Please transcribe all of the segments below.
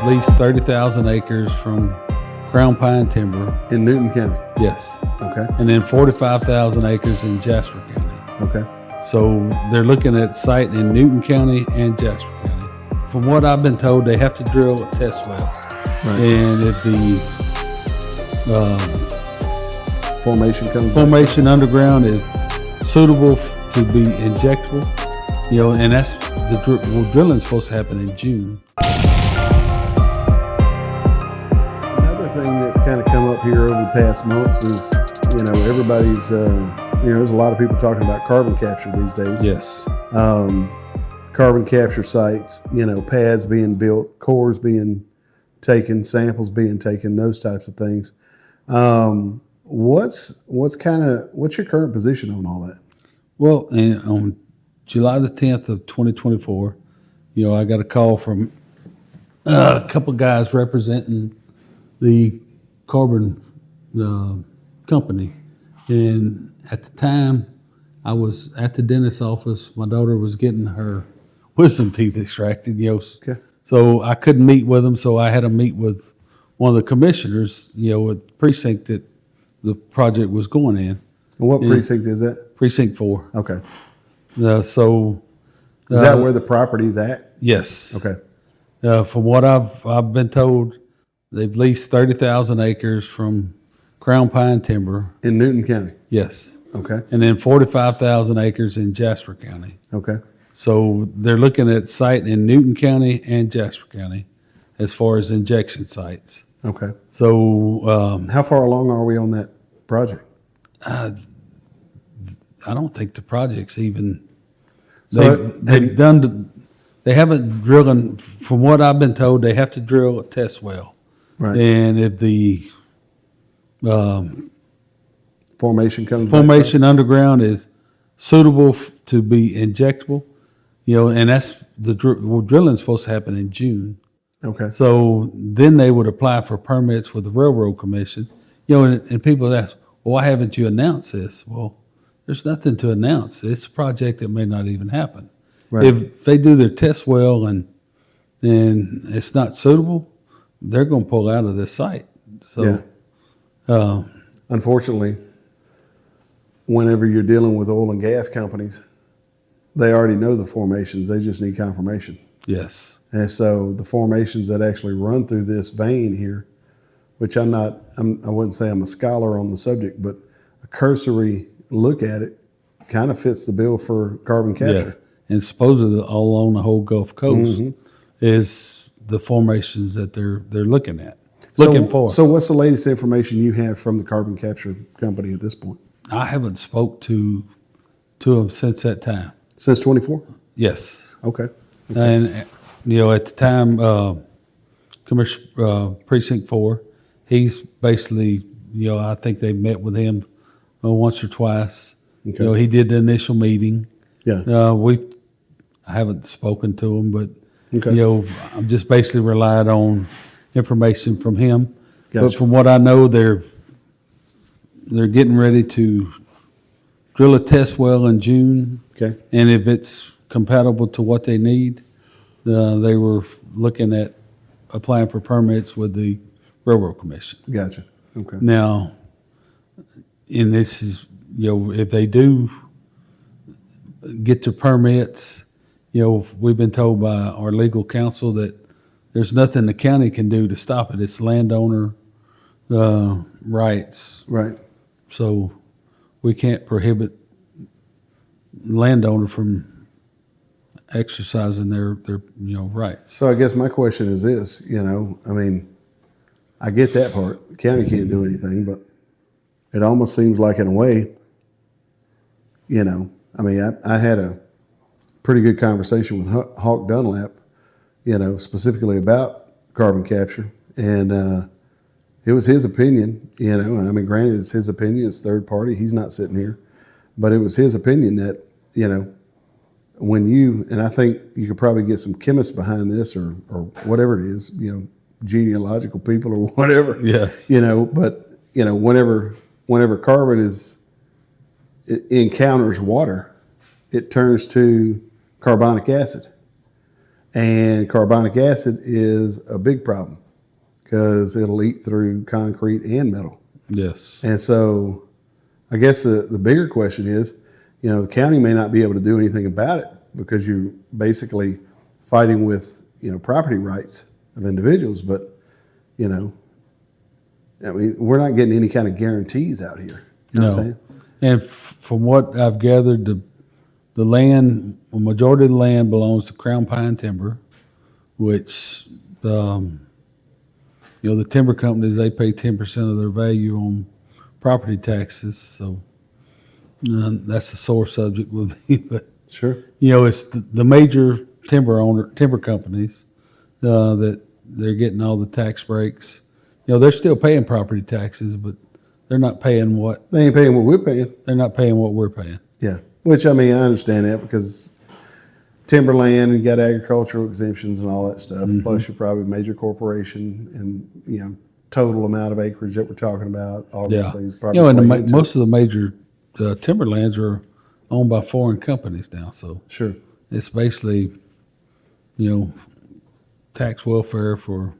they've leased 30,000 acres from Crown Pine Timber. In Newton County? Yes. Okay. And then 45,000 acres in Jasper County. Okay. So they're looking at site in Newton County and Jasper County. From what I've been told, they have to drill a test well. Right. And if the formation underground is suitable to be injectable, and that's the drilling's supposed to happen in June. Another thing that's kind of come up here over the past months is, everybody's, there's a lot of people talking about carbon capture these days. Yes. Carbon capture sites, pads being built, cores being taken, samples being taken, those types of things. What's your current position on all that? Well, on July the 10th of 2024, I got a call from a couple guys representing the carbon company. And at the time, I was at the dentist's office. My daughter was getting her wisdom teeth extracted. Okay. So I couldn't meet with them, so I had to meet with one of the commissioners, with the precinct that the project was going in. And what precinct is that? Precinct 4. Okay. Is that where the property's at? Yes. Okay. From what I've been told, they've leased 30,000 acres from Crown Pine Timber. In Newton County? Yes. Okay. And then 45,000 acres in Jasper County. Okay. So they're looking at site in Newton County and Jasper County as far as injection sites. Okay. So how far along are we on that project? I don't think the project's even. So they haven't drilled. From what I've been told, they have to drill a test well. Right. And if the formation underground is suitable to be injectable, and that's the drilling's supposed to happen in June. Okay. So then they would apply for permits with the Railroad Commission, and people ask, well, why haven't you announced this? Well, there's nothing to announce. It's a project that may not even happen. Right. If they do their test well and it's not suitable, they're going to pull out of this site. So, yeah. Unfortunately, whenever you're dealing with oil and gas companies, they already know the formations. They just need confirmation. Yes. And so the formations that actually run through this vein here, which I wouldn't say I'm a scholar on the subject, but a cursory look at it kind of fits the bill for carbon capture. Yes. And supposedly all along the whole Gulf Coast is the formations that they're looking at, looking for. So what's the latest information you have from the carbon capture company at this point? I haven't spoke to them since that time. Since 24? Yes. Okay. And, at the time, Commissioner Precinct 4, he's basically, I think they met with him once or twice. Okay. He did the initial meeting. Yeah. I haven't spoken to him, but, okay. I'm just basically relied on information from him. Gotcha. But from what I know, they're getting ready to drill a test well in June. Okay. And if it's compatible to what they need, they were looking at applying for permits with the Railroad Commission. Gotcha. Okay. Now, and this is, if they do get their permits, we've been told by our legal counsel that there's nothing the county can do to stop it. It's landowner rights. Right. So we can't prohibit landowner from exercising their rights. So I guess my question is this, I get that part. The county can't do anything, but it almost seems like in a way, I had a pretty good conversation with Hawk Dunlap, specifically about carbon capture. And it was his opinion, and granted it's his opinion, it's third party, he's not sitting here, but it was his opinion that, and I think you could probably get some chemists behind this or whatever it is, genealogical people or whatever. Yes. But whenever carbon encounters water, it turns to carbonic acid. And carbonic acid is a big problem because it'll eat through concrete and metal. Yes. And so I guess the bigger question is, the county may not be able to do anything about it because you're basically fighting with, property rights of individuals. But, we're not getting any kind of guarantees out here. You know what I'm saying? And from what I've gathered, the land, a majority of the land belongs to Crown Pine Timber, which, the timber companies, they pay 10% of their value on property taxes. So that's a sore subject with me. But, Sure. it's the major timber companies that they're getting all the tax breaks. They're still paying property taxes, but they're not paying what They ain't paying what we're paying. they're not paying what we're paying. Yeah. Which, I understand that because timberland, you got agricultural exemptions and all that stuff. Plus, you're probably a major corporation and, total amount of acreage that we're talking about, all those things. Probably and play into most of the major timberlands are owned by foreign companies now. So it. Sure. it's basically, tax welfare for,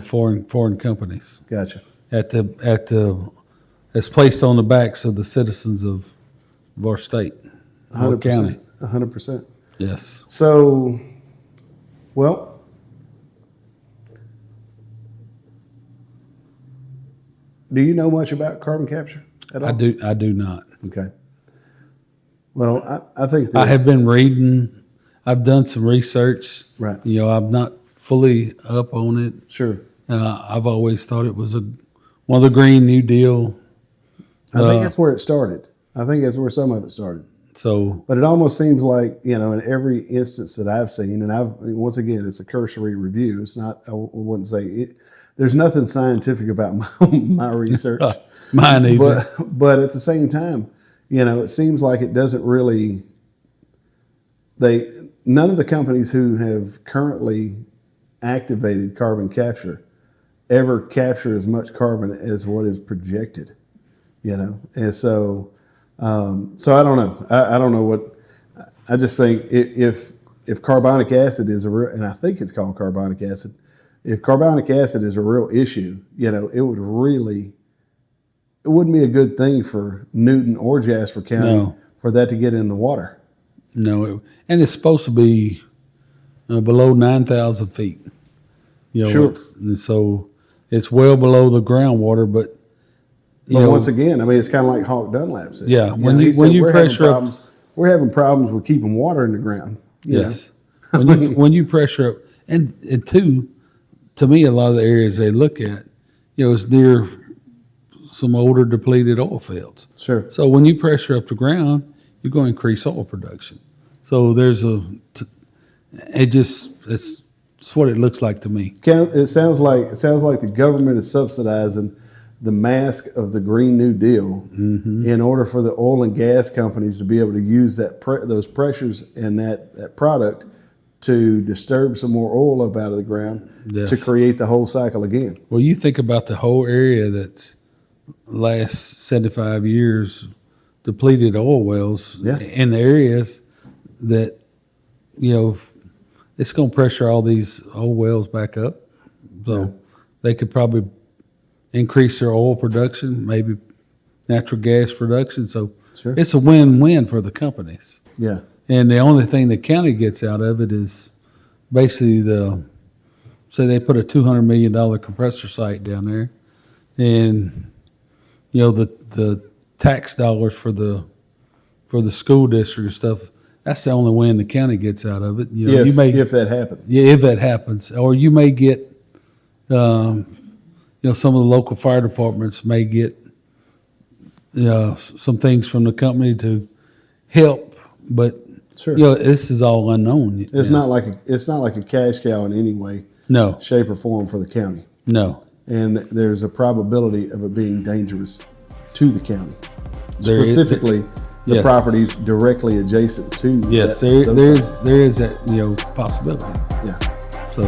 foreign companies Gotcha. that's placed on the backs of the citizens of our state, our 100%. county. 100%. Yes. So, well, do you know much about carbon capture at all? I do not. Okay. Well, I think I this, have been reading. I've done some research. Right. I'm not fully up on it. Sure. I've always thought it was one of the Green New Deal. I think that's where it started. I think that's where some of it started. So, But it almost seems like, in every instance that I've seen, and once again, it's a cursory review. It's not, I wouldn't say it, there's nothing scientific about my research. mine either. But at the same time, it seems like it doesn't really, none of the companies who have currently activated carbon capture ever capture as much carbon as what is projected, and so I don't know. I don't know what. I just think if carbonic acid is a real, and I think it's called carbonic acid. If carbonic acid is a real issue, it wouldn't be a good thing for Newton or Jasper County for that to get in the water. No, and it's supposed to be below 9,000 feet. Sure. And so it's well below the groundwater, but once again, it's kind of like Hawk Dunlap said. Yeah, when you pressure up, we're having problems with keeping water in the ground. Yes, when you pressure up, and two, to me, a lot of the areas they look at, is near some older depleted oil fields. Sure. So when you pressure up the ground, you're going to increase oil production. So it's what it looks like to me. It sounds like the government is subsidizing the mask of the Green New Deal in order for the oil and gas companies to be able to use those pressures and that product to disturb some more oil up out of the ground to create the whole cycle again. Well, you think about the whole area that's last 75 years depleted oil wells in the areas that, it's going to pressure all these oil wells back up. So they could probably increase their oil production, maybe natural gas production. So it's a win-win for the companies. Yeah. And the only thing the county gets out of it is basically say they put a $200 million compressor site down there, and the tax dollars for the school district and stuff. That's the only win the county gets out of it. If that happens. Yeah, if that happens, or you may get, some of the local fire departments may get, some things from the company to help, but this is all unknown. It's not like a cash cow in any way, shape, or form for the county. No, and there's a probability of it being dangerous to the county, specifically the properties directly adjacent to. Yes, there is that possibility. Yeah. So.